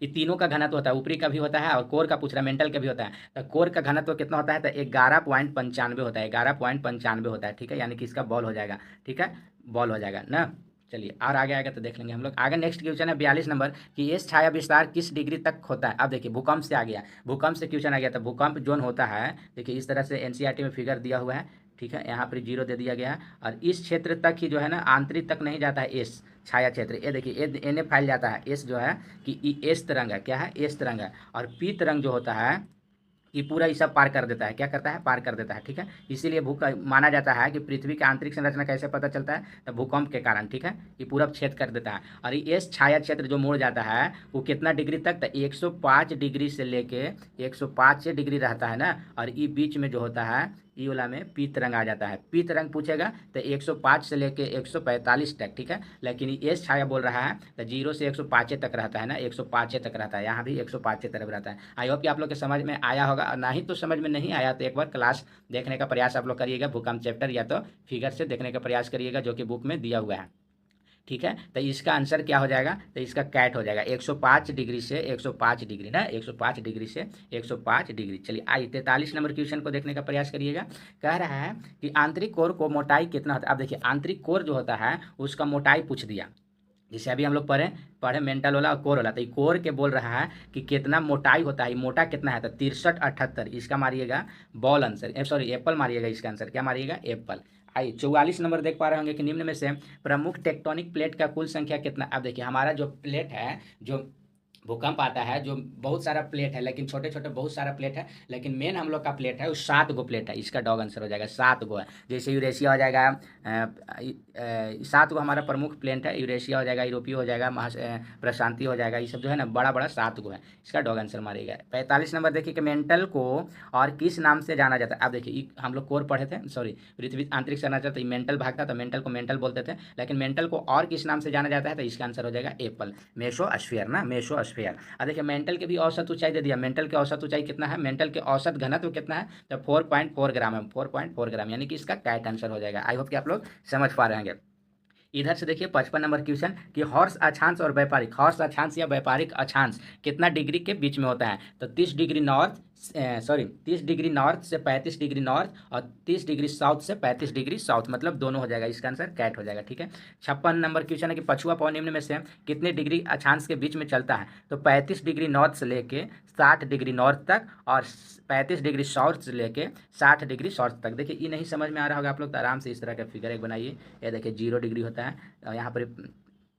ये तीनों का घनत्व होता है, ऊपरी का भी होता है और कोर का पूछ रहा है, मेंटल का भी होता है। तो कोर का घनत्व कितना होता है? तो 11.95 होता है, 11.95 होता है, ठीक है। यानी कि इसका बॉल हो जाएगा, ठीक है, बॉल हो जाएगा ना। चलिए और आगे आएगा तो देख लेंगे हम लोग। आगे नेक्स्ट क्वेश्चन है 42 नंबर कि एस छाया विस्तार किस डिग्री तक होता है? अब देखिए भूकंप से आ गया, भूकंप से क्वेश्चन आ गया। तो भूकंप जोन होता है, देखिए इस तरह से एनसीईआरटी में फिगर दिया हुआ है, ठीक है। यहाँ पर 0 दे दिया गया है, और इस क्षेत्र तक ही जो है ना, आंतरिक तक नहीं जाता है एस छाया क्षेत्र। ये देखिए एन फैल जाता है, एस जो है कि एस तरंग है, क्या है? एस तरंग है। और पी तरंग जो होता है ये पूरा ये सब पार कर देता है, क्या करता है? पार कर देता है, ठीक है। इसीलिए माना जाता है कि पृथ्वी की आंतरिक संरचना कैसे पता चलता है? तो भूकंप के कारण, ठीक है। ये पूरा छेद कर देता है। और ये छाया क्षेत्र जो मुड़ जाता है वो कितना डिग्री तक? तो 105 डिग्री से लेके 105 डिग्री रहता है ना। और ये बीच में जो होता है ई वाला में पी तरंग आ जाता है। पी तरंग पूछेगा तो 105 से लेके 145 तक, ठीक है। लेकिन एस छाया बोल रहा है तो 0 से 105 तक रहता है ना, 105 तक रहता है। यहाँ भी 105 तरफ रहता है। आई होप कि आप लोग के समझ में आया होगा, ना ही तो समझ में नहीं आया तो एक बार क्लास देखने का प्रयास आप लोग करिएगा, भूकंप चैप्टर, या तो फिगर से देखने का प्रयास करिएगा जो कि बुक में दिया हुआ है, ठीक है। तो इसका आंसर क्या हो जाएगा? तो इसका कैट हो जाएगा 105 डिग्री से 105 डिग्री ना, 105 डिग्री से 105 डिग्री। चलिए आइए 43 नंबर क्वेश्चन को देखने का प्रयास करिएगा। कह रहा है कि आंतरिक कोर को मोटाई कितना होता है? अब देखिए आंतरिक कोर जो होता है उसका मोटाई पूछ दिया, जैसे अभी हम लोग पढ़े मेंटल वाला और कोर वाला। तो कोर के बोल रहा है कि कितना मोटाई होता है, मोटा कितना है? तो 63-78। इसका मारिएगा बॉल आंसर, सॉरी एप्पल मारिएगा। इसका आंसर क्या मारिएगा? एप्पल। आइए 44 नंबर देख पा रहे होंगे कि निम्न में से प्रमुख टेक्टोनिक प्लेट का कुल संख्या कितना? अब देखिए हमारा जो प्लेट है, जो भूकंप आता है जो बहुत सारा प्लेट है, लेकिन छोटे छोटे बहुत सारा प्लेट है, लेकिन मेन हम लोग का प्लेट है वो 7 गो प्लेट है। इसका डॉग आंसर हो जाएगा 7 गो है। जैसे यूरेशिया हो जाएगा 7 गो हमारा प्रमुख प्लेट है। यूरेशिया हो जाएगा, यूरोपीय हो जाएगा, प्रशांति हो जाएगा, ये सब जो है ना बड़ा बड़ा 7 गो है। इसका डॉग आंसर मारेगा। 45 नंबर देखिए कि मेंटल को और किस नाम से जाना जाता है। अब देखिए हम लोग कोर पढ़े थे, सॉरी पृथ्वी आंतरिक संरचना, तो मेंटल भाग था तो मेंटल को मेंटल बोलते थे, लेकिन मेंटल को और किस नाम से जाना जाता है तो इसका आंसर हो जाएगा एप्पल, मेसोस्फीयर ना, मेसोस्फीयर। अब देखिए मेंटल की भी औसत ऊंचाई दे दिया। मेंटल की औसत ऊंचाई कितना है, मेंटल के औसत घनत्व कितना है तो 4.4 ग्राम है, 4.4 ग्राम, यानी कि इसका करेक्ट आंसर हो जाएगा। आई होप कि आप लोग समझ पा रहे हैं। इधर से देखिए 55 नंबर क्वेश्चन कि हॉर्स अक्षांश और व्यापारिक, हॉर्स अक्षांश या व्यापारिक अक्षांश कितना डिग्री के बीच में होता है तो 30 degree north, sorry 30 degree north से 35 डिग्री नॉर्थ और 30 डिग्री साउथ से 35 डिग्री साउथ, मतलब दोनों हो जाएगा। इसका आंसर कैट हो जाएगा। ठीक है। 56 नंबर क्वेश्चन है कि पछुआ पवन निम्न में से कितने डिग्री अक्षांश के बीच में चलता है तो 35 डिग्री नॉर्थ से लेके 60 डिग्री नॉर्थ तक और 35 डिग्री साउथ से लेके 60 डिग्री साउथ तक। देखिए ये नहीं समझ में आ रहा होगा आप लोग तो आराम से इस तरह का फिगर एक बनाइए। ये देखिए 0 डिग्री होता है, यहाँ पर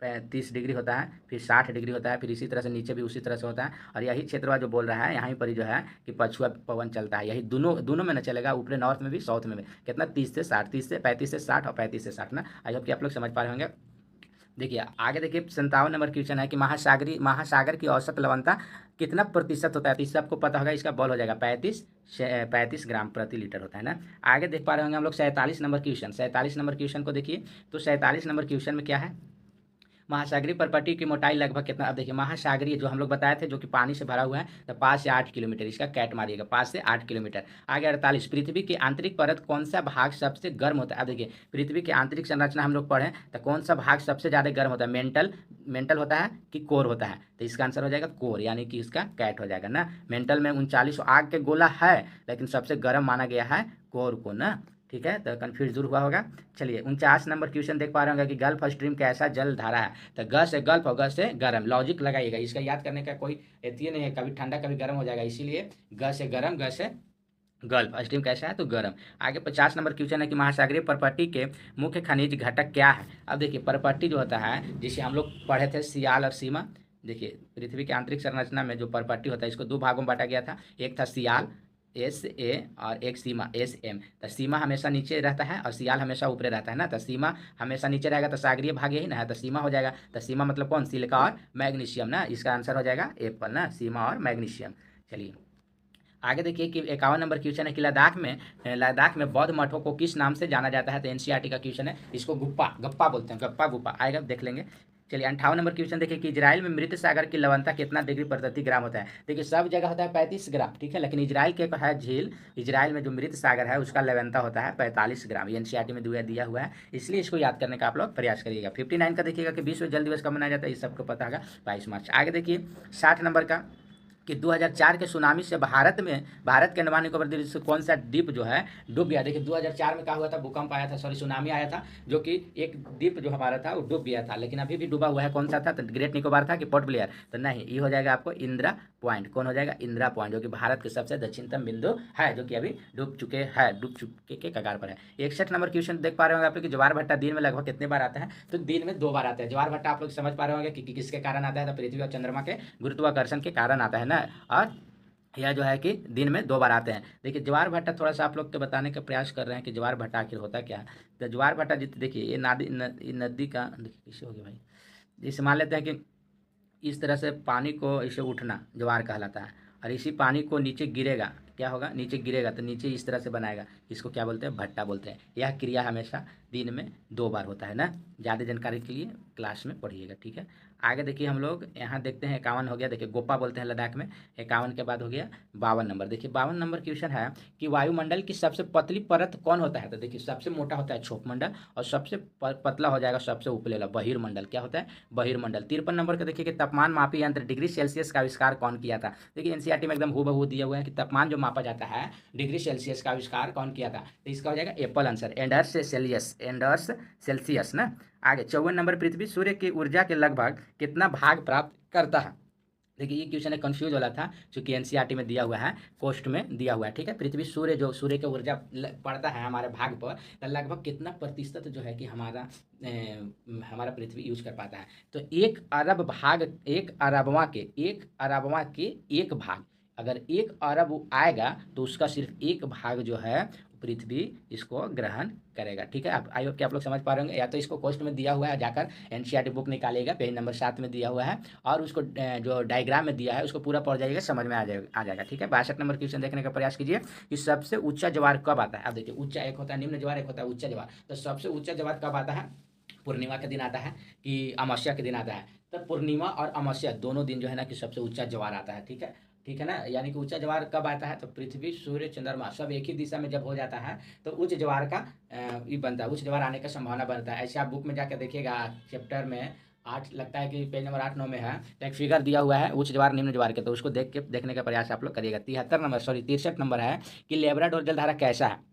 30 डिग्री होता है, फिर 60 डिग्री होता है, फिर इसी तरह से नीचे भी उसी तरह से होता है। और यही क्षेत्र जो बोल रहा है यहाँ पर जो है कि पछुआ पवन चलता है, यही दोनों में न चलेगा, ऊपरी नॉर्थ में भी साउथ में भी। कितना 30 से 60, 30 से 35 से 60 और 35 से 60 ना। आई होप कि आप लोग समझ पा रहे होंगे। देखिए आगे देखिए 57 नंबर क्वेश्चन है कि महासागर की औसत लवणता कितना प्रतिशत होता है तो इससे आपको पता होगा। इसका बॉल हो जाएगा 35 ग्राम प्रति लीटर होता है ना। आगे देख पा रहे होंगे हम लोग 47 नंबर क्वेश्चन। 47 नंबर क्वेश्चन को देखिए तो 47 नंबर क्वेश्चन में क्या है, महासागरीय परपट्टी की मोटाई लगभग कितना। अब देखिए महासागरीय जो हम लोग बताए थे जो कि पानी से भरा हुआ है तो 5 से 8 किलोमीटर, इसका कैट मारिएगा 5 से 8 किलोमीटर। आगे 48 पृथ्वी की आंतरिक परत कौन सा भाग सबसे गर्म होता है। अब देखिए पृथ्वी की आंतरिक संरचना हम लोग पढ़े तो कौन सा भाग सबसे ज़्यादा गर्म होता है, मेंटल होता है कि कोर होता है तो इसका आंसर हो जाएगा कोर, यानी कि इसका कैट हो जाएगा ना। मेंटल में 39 आग के गोला है लेकिन सबसे गर्म माना गया है कोर को ना। ठीक है तो कन्फ्यूज दूर हुआ होगा। चलिए 49 नंबर क्वेश्चन देख पा रहे होंगे कि गल्फ स्ट्रीम कैसा जल धारा है तो ग से गल्फ और ग से गर्म, लॉजिक लगाइएगा। इसका याद करने का कोई एतिये नहीं है, कभी ठंडा कभी गर्म हो जाएगा, इसीलिए ग से गर्म, ग से गल्फ। स्ट्रीम कैसा है तो गर्म। आगे 50 नंबर क्वेश्चन है कि महासागरीय परपट्टी के मुख्य खनिज घटक क्या है। अब देखिए परपट्टी जो होता है जिसे हम लोग पढ़े थे सियाल और सीमा। देखिए पृथ्वी की आंतरिक संरचना में जो परपट्टी होता है इसको 2 भागों में बांटा गया था, एक था सियाल SA और एक सीमा SM। तो सीमा हमेशा नीचे रहता है और सियाल हमेशा ऊपर रहता है ना। तो सीमा हमेशा नीचे रहेगा तो सागरीय भाग यही ना है तो सीमा हो जाएगा। तो सीमा मतलब कौन, सिलिका और मैग्नीशियम ना। इसका आंसर हो जाएगा एप्पल ना, सीमा और मैग्नीशियम। चलिए आगे देखिए कि 51 नंबर क्वेश्चन है कि लद्दाख में बौद्ध मठों को किस नाम से जाना जाता है तो NCERT का क्वेश्चन है। इसको गप्पा बोलते हैं, गप्पा गुप्पा आएगा देख लेंगे। चलिए 58 नंबर क्वेश्चन देखिए कि इजराइल में मृत सागर की लवणता कितना डिग्री प्रति ग्राम होता है। देखिए सब जगह होता है 35 ग्राम, ठीक है, लेकिन इजराइल के है झील, इजराइल में जो मृत सागर है उसका लवणता होता है 45 ग्राम। ये NCERT में दिया हुआ है, इसलिए इसको याद करने का आप लोग प्रयास करिएगा। 59 का देखिएगा कि विश्व जल दिवस कब मनाया जाता है, ये सबको पता होगा 22 मार्च। आगे देखिए 60 नंबर का कि 2004 के सुनामी से भारत के अंडमान निकोबार द्वीप से कौन सा द्वीप जो है डूब गया। देखिए 2004 में क्या हुआ था, भूकंप आया था, सॉरी सुनामी आया था, जो कि एक द्वीप जो हमारा था वो डूब गया था, लेकिन अभी भी डूबा हुआ है। कौन सा था तो ग्रेट निकोबार था कि पोर्ट ब्लेयर, तो नहीं, ये हो जाएगा आपको इंदिरा पॉइंट। कौन हो जाएगा, इंदिरा पॉइंट, जो कि भारत के सबसे दक्षिणतम बिंदु है, जो कि अभी डूब चुके के कगार पर है। 61 नंबर क्वेश्चन देख पा रहे होंगे आप लोग कि ज्वार भाटा दिन में लगभग कितने बार आता है तो दिन में 2 बार आता है। ज्वार भाटा आप लोग समझ पा रहे होंगे कि किसके कारण आता है तो पृथ्वी और चंद्रमा के गुरुत्वाकर्षण के कारण आता है ना। और यह जो है कि दिन में 2 बार आते हैं। देखिए ज्वार भाटा थोड़ा सा आप लोग के बताने का प्रयास कर रहे हैं कि ज्वार भाटा आखिर होता क्या है। तो ज्वार भाटा देखिए ये नदी का देखिए कैसे हो गया भाई, जैसे मान लेते हैं कि इस तरह से पानी को इसे उठना ज्वार कहलाता है, और इसी पानी को नीचे गिरेगा, क्या होगा, नीचे गिरेगा तो नीचे इस तरह से बनाएगा, इसको क्या बोलते हैं, भट्टा बोलते हैं। यह क्रिया हमेशा दिन में 2 बार होता है ना। ज़्यादा जानकारी के लिए क्लास में पढ़िएगा, ठीक है। आगे देखिए हम लोग यहाँ देखते हैं 51 हो गया, देखिए गोपा बोलते हैं लद्दाख में। 51 के बाद हो गया 52 नंबर। देखिए 52 नंबर क्वेश्चन है कि वायुमंडल की सबसे पतली परत कौन होता है तो देखिए सबसे मोटा होता है क्षोभमंडल और सबसे पतला हो जाएगा सबसे उपले वाला बहिर्मंडल। क्या होता है, बहिर्मंडल। 53 नंबर का देखिए कि तापमान मापी यंत्र डिग्री सेल्सियस का आविष्कार कौन किया था। देखिए NCERT में एकदम हूबहू दिया हुआ है कि तापमान जो मापा जाता है डिग्री सेल्सियस का आविष्कार कौन किया था, तो इसका हो जाएगा एप्पल आंसर, एंडर्स सेल्सियस ना। आगे 54 नंबर, पृथ्वी सूर्य की ऊर्जा के लगभग कितना भाग प्राप्त करता है। देखिए ये क्वेश्चन है, कंफ्यूज वाला था, चूंकि एनसीईआरटी में दिया हुआ है, कोस्ट में दिया हुआ है, ठीक है। पृथ्वी सूर्य, जो सूर्य की ऊर्जा पड़ता है हमारे भाग पर, तो लगभग कितना प्रतिशत जो है कि हमारा पृथ्वी यूज कर पाता है। तो 1 अरब भाग, 1 अरबवां के 1 भाग, अगर 1 अरब आएगा तो उसका सिर्फ 1 भाग जो है पृथ्वी इसको ग्रहण करेगा, ठीक है। अब आई होप कि आप लोग समझ पा रहे होंगे। या तो इसको कोस्ट में दिया हुआ है, जाकर एनसीईआरटी बुक निकालिएगा, पेज नंबर 7 में दिया हुआ है, और उसको जो डायग्राम में दिया है उसको पूरा पढ़ जाइएगा, समझ में आ जाएगा, ठीक है। 62 नंबर क्वेश्चन देखने का प्रयास कीजिए कि सबसे ऊंचा ज्वार कब आता है। अब देखिए, ऊंचा एक होता है निम्न ज्वार, एक होता है ऊंचा ज्वार। तो सबसे ऊंचा ज्वार कब आता है? पूर्णिमा के दिन आता है कि अमावस्या के दिन आता है? तो पूर्णिमा और अमावस्या दोनों दिन जो है ना कि सबसे ऊंचा ज्वार आता है, ठीक है। ठीक है ना, यानी कि ऊंचा ज्वार कब आता है? तो पृथ्वी सूर्य चंद्रमा सब एक ही दिशा में जब हो जाता है तो उच्च ज्वार का ये बनता है, उच्च ज्वार आने का संभावना बनता है। ऐसे आप बुक में जाकर देखिएगा, चैप्टर में 8 लगता है कि पेज नंबर 8-9 में है, तो एक फिगर दिया हुआ है उच्च ज्वार निम्न ज्वार के, तो उसको देखने का प्रयास आप लोग करिएगा। 63 नंबर है कि लेब्राडोर जलधारा कैसा है।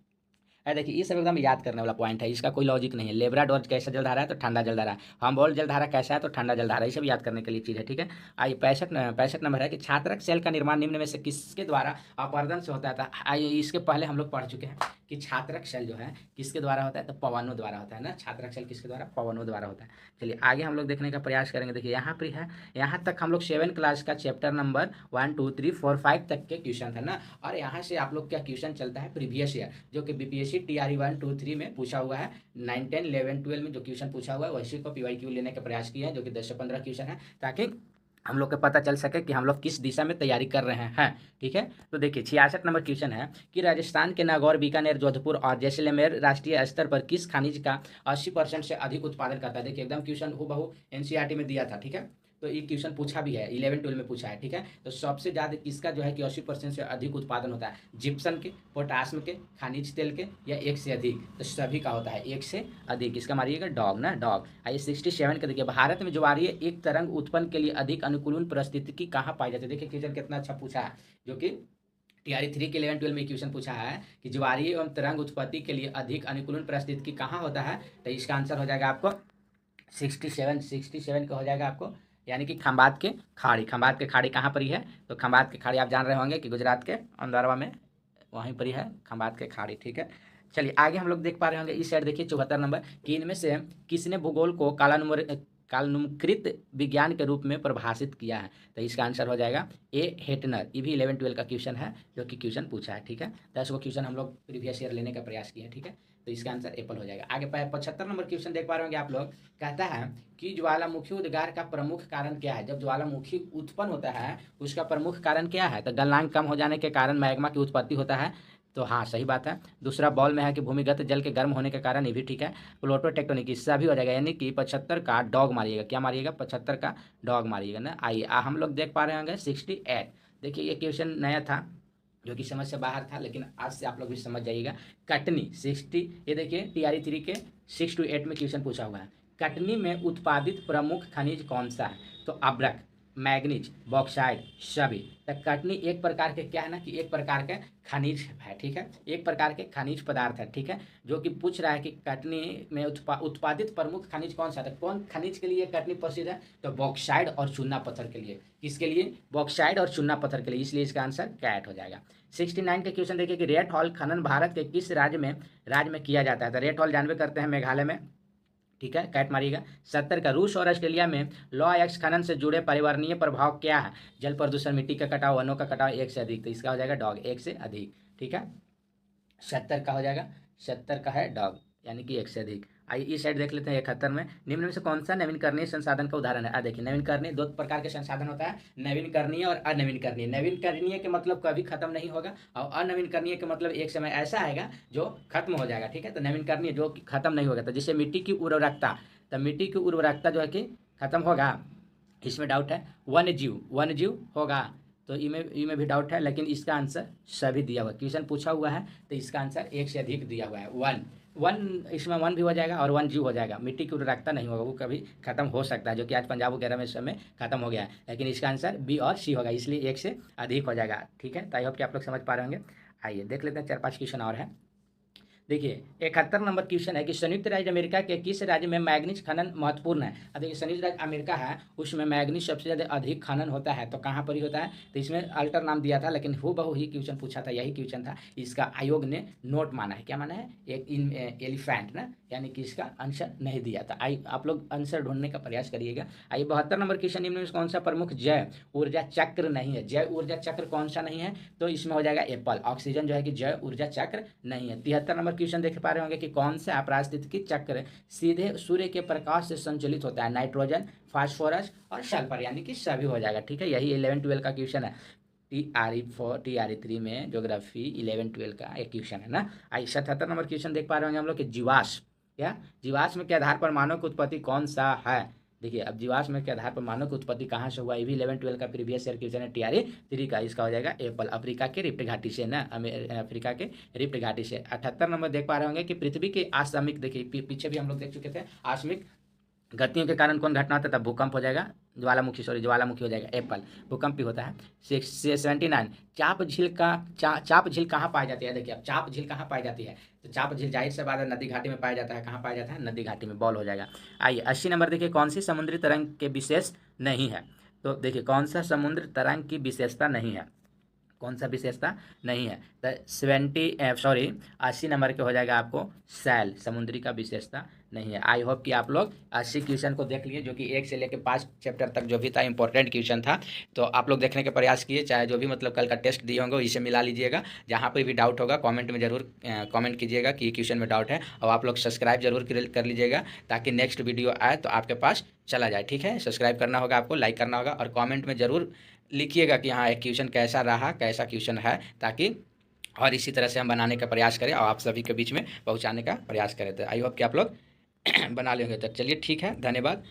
अरे देखिए, ये सब एकदम याद करने वाला पॉइंट है, इसका कोई लॉजिक नहीं है। लेब्राडोर कैसा जलधारा है? तो ठंडा जलधारा है। हम्बोल्ट जलधारा कैसा है? तो ठंडा जलधारा। ये सब याद करने के लिए चीज़ है, ठीक है। आइए 65 नंबर है कि छात्रक सेल का निर्माण निम्न में से किसके द्वारा अपरदन से होता है? था आइए, इसके पहले हम लोग पढ़ चुके हैं कि छात्रक सेल जो है किसके द्वारा होता है? तो पवनों द्वारा होता है ना। छात्रक सेल किसके द्वारा? पवनों द्वारा होता है। चलिए आगे हम लोग देखने का प्रयास करेंगे। देखिए यहाँ पर है, यहाँ तक हम लोग 7 क्लास का चैप्टर नंबर 1 2 3 4 5 तक के क्वेश्चन है ना। और यहाँ से आप लोग क्या क्वेश्चन चलता है प्रीवियस ईयर, जो कि बीपीएससी टीआरई 1 2 3 में पूछा हुआ है। 9 10 11 12 में जो क्वेश्चन पूछा हुआ है वैसे को पीवाईक्यू लेने का प्रयास किया है, जो कि 10 से 15 क्वेश्चन है, ताकि हम लोग को पता चल सके कि हम लोग किस दिशा में तैयारी कर रहे हैं, ठीक है। तो देखिए 66 नंबर क्वेश्चन है कि राजस्थान के नागौर, बीकानेर, जोधपुर और जैसलमेर राष्ट्रीय स्तर पर किस खनिज का 80% से अधिक उत्पादन करता है? देखिए एकदम क्वेश्चन हूबहू एनसीईआरटी में दिया था, ठीक है। तो ये क्वेश्चन पूछा भी है, 11 12 में पूछा है, ठीक है। तो सबसे ज़्यादा किसका जो है कि 80% से अधिक उत्पादन होता है? जिप्सम के, पोटासियम के, खनिज तेल के, या एक से अधिक? तो सभी का होता है एक से अधिक। इसका मारिएगा डॉग ना, डॉग। आइए 67 का देखिए, भारत में ज्वारीय एक तरंग उत्पन्न के लिए अधिक अनुकूल परिस्थिति कहाँ पाई जाती है? देखिए क्वेश्चन कितना अच्छा पूछा है, जो कि टीआरई 3 के 11 12 में क्वेश्चन पूछा है कि ज्वारीय एवं तरंग उत्पत्ति के लिए अधिक अनुकूल परिस्थिति कहाँ होता है? तो इसका आंसर हो जाएगा आपको 67 का हो जाएगा आपको, यानी कि खंबात के खाड़ी। खंबात के खाड़ी कहाँ पर ही है? तो खंबात के खाड़ी आप जान रहे होंगे कि गुजरात के अमदावाद में वहीं पर ही है खंबात के खाड़ी, ठीक है। चलिए आगे हम लोग देख पा रहे होंगे इस साइड देखिए 74 नंबर कि इनमें से किसने भूगोल को कालानुक्रमित विज्ञान के रूप में परिभाषित किया है? तो इसका आंसर हो जाएगा ए हेटनर। ये भी 11 12 का क्वेश्चन है, जो कि क्वेश्चन पूछा है, ठीक है। 10 को क्वेश्चन हम लोग प्रीवियस ईयर लेने का प्रयास किया, ठीक है। तो इसका आंसर एप्पल हो जाएगा। आगे 75 नंबर क्वेश्चन देख पा रहे होंगे आप लोग, कहता है कि ज्वालामुखी उद्गार का प्रमुख कारण क्या है? जब ज्वालामुखी उत्पन्न होता है उसका प्रमुख कारण क्या है? तो गलनांक कम हो जाने के कारण मैग्मा की उत्पत्ति होता है। तो हाँ सही बात है। दूसरा बॉल में है कि भूमिगत जल के गर्म होने के कारण, ये भी ठीक है। प्लूटो टेक्टोनिक, इससे भी हो जाएगा, यानी कि 75 का डॉग मारिएगा। क्या मारिएगा? 75 का डॉग मारिएगा ना। आइए हम लोग देख पा रहे होंगे 68। देखिए ये क्वेश्चन नया था, जो कि समझ से बाहर था, लेकिन आज से आप लोग भी समझ जाइएगा। कटनी 60, ये देखिए टीआरई 3 के 6 to 8 में क्वेश्चन पूछा हुआ है। कटनी में उत्पादित प्रमुख खनिज कौन सा है? तो अब्रक, मैग्नीज, बॉक्साइड, सभी। तो कटनी एक प्रकार के क्या है ना कि एक प्रकार के खनिज है, ठीक है। एक प्रकार के खनिज पदार्थ है, ठीक है। जो कि पूछ रहा है कि कटनी में उत्पादित प्रमुख खनिज कौन सा था? कौन खनिज के लिए कटनी प्रसिद्ध है? तो बॉक्साइड और चूना पत्थर के लिए। किसके लिए? बॉक्साइड और चूना पत्थर के लिए, इसलिए इसका आंसर कैट हो जाएगा। 69 के क्वेश्चन देखिए कि रेड हॉल खनन भारत के किस राज्य में किया जाता है? तो रेड हॉल जानवे करते हैं मेघालय में, ठीक है। कैट मारिएगा। 70 का रूस और ऑस्ट्रेलिया में लॉ एक्स खनन से जुड़े पर्यावरणीय प्रभाव क्या है? जल प्रदूषण, मिट्टी का कटाव, वनों का कटाव, एक से अधिक। तो इसका हो जाएगा डॉग, एक से अधिक, ठीक है। 70 का हो जाएगा, 70 का है डॉग, यानी कि एक से अधिक। आइए इस साइड देख लेते हैं 71 में, निम्न में से कौन सा नवीनकरणीय संसाधन का उदाहरण है? देखिए नवीनकरणीय दो प्रकार के संसाधन होता है, नवीनकरणीय और अनवीनकरणीय। नवीनकरणीय के मतलब कभी खत्म नहीं होगा, और अनवीनकरणीय के मतलब एक समय ऐसा आएगा जो खत्म हो जाएगा, ठीक है। तो नवीनकरणीय जो खत्म नहीं होगा, तो जैसे मिट्टी की उर्वरकता, तो मिट्टी की उर्वरकता जो है कि खत्म होगा, इसमें डाउट है। वन्यजीव होगा, तो इमें भी डाउट है, लेकिन इसका आंसर सभी दिया हुआ है। क्वेश्चन पूछा हुआ है तो इसका आंसर एक से अधिक दिया हुआ है। वन इसमें वन भी हो जाएगा और वन जीव हो जाएगा। मिट्टी की उर्वरकता नहीं होगा, वो कभी खत्म हो सकता है, जो कि आज पंजाब वगैरह में समय खत्म हो गया है, लेकिन इसका आंसर बी और सी होगा, इसलिए एक से अधिक हो जाएगा, ठीक है। तो आई होप कि आप लोग समझ पा रहे होंगे। आइए देख लेते हैं 4 5 क्वेश्चन और है। देखिए 71 नंबर क्वेश्चन है कि संयुक्त राज्य अमेरिका के किस राज्य में मैग्नीज खनन महत्वपूर्ण है। अब देखिए संयुक्त राज्य अमेरिका है, उसमें मैग्नीज सबसे ज़्यादा अधिक खनन होता है, तो कहाँ पर ही होता है, तो इसमें अल्टर नाम दिया था, लेकिन हूबहू ही क्वेश्चन पूछा था, यही क्वेश्चन था। इसका आयोग ने नोट माना है, क्या माना है, एक एलिफेंट ना, यानी कि इसका आंसर नहीं दिया था। आप लोग आंसर ढूंढने का प्रयास करिएगा। आइए 72 नंबर क्वेश्चन, निम्न में कौन सा प्रमुख जैव ऊर्जा चक्र नहीं है। जैव ऊर्जा चक्र कौन सा नहीं है, तो इसमें हो जाएगा एप्पल। ऑक्सीजन जो है कि जैव ऊर्जा चक्र नहीं है। 73 नंबर क्वेश्चन देख पा रहे होंगे कि कौन सा अपरास्थितिकी चक्र सीधे सूर्य के प्रकाश से संचालित होता है। नाइट्रोजन, फास्फोरस और सल्फर, यानी कि सभी हो जाएगा। ठीक है, यही 11-12 का क्वेश्चन है। TRE3 में ज्योग्राफी 11-12 का एक क्वेश्चन है ना। आइए 77 नंबर क्वेश्चन देख पा रहे होंगे हम लोग कि जीवाश्म, क्या जीवाश्म के आधार पर मानव की उत्पत्ति कौन सा है। देखिए अब जीवाश्म के आधार पर मानव की उत्पत्ति कहाँ से हुआ, ये भी 11-12 का प्रीवियस ईयर क्वेश्चन है। TRE3 का, इसका हो जाएगा एप्पल, अफ्रीका के रिफ्ट घाटी से ना, अफ्रीका के रिफ्ट घाटी से। 78 नंबर देख पा रहे होंगे कि पृथ्वी के आकस्मिक, देखिए पीछे भी हम लोग देख चुके थे, आकस्मिक गतियों के कारण कौन घटना होता है, तब भूकंप हो जाएगा, ज्वालामुखी हो जाएगा, एप्पल, भूकंप भी होता है। 79 चाप झील कहाँ पाई जाती है। देखिए अब चाप झील कहाँ पाई जाती है, तो चाप झील जाहिर से बात है नदी घाटी में पाया जाता है। कहाँ पाया जाता है, नदी घाटी में, बॉल हो जाएगा। आइए 80 नंबर देखिए, कौन सी समुद्री तरंग के विशेष नहीं है। तो देखिए कौन सा समुद्र तरंग की विशेषता नहीं है, कौन सा विशेषता नहीं है, तो 80 नंबर के हो जाएगा आपको सैल, समुद्री का विशेषता नहीं है। आई होप कि आप लोग 80 क्वेश्चन को देख लिए, जो कि 1 से लेकर 5 चैप्टर तक जो भी था इंपॉर्टेंट क्वेश्चन था, तो आप लोग देखने के प्रयास किए। चाहे जो भी मतलब कल का टेस्ट दिए होंगे इसे मिला लीजिएगा। जहाँ पर भी डाउट होगा कमेंट में जरूर कमेंट कीजिएगा कि क्वेश्चन में डाउट है, और आप लोग सब्सक्राइब जरूर कर लीजिएगा, ताकि नेक्स्ट वीडियो आए तो आपके पास चला जाए। ठीक है, सब्सक्राइब करना होगा आपको, लाइक करना होगा, और कॉमेंट में ज़रूर लिखिएगा कि हाँ एक क्वेश्चन कैसा रहा, कैसा क्वेश्चन है, ताकि और इसी तरह से हम बनाने का प्रयास करें और आप सभी के बीच में पहुंचाने का प्रयास करें। तो आई होप कि आप लोग बना लेंगे। तो चलिए ठीक है, धन्यवाद।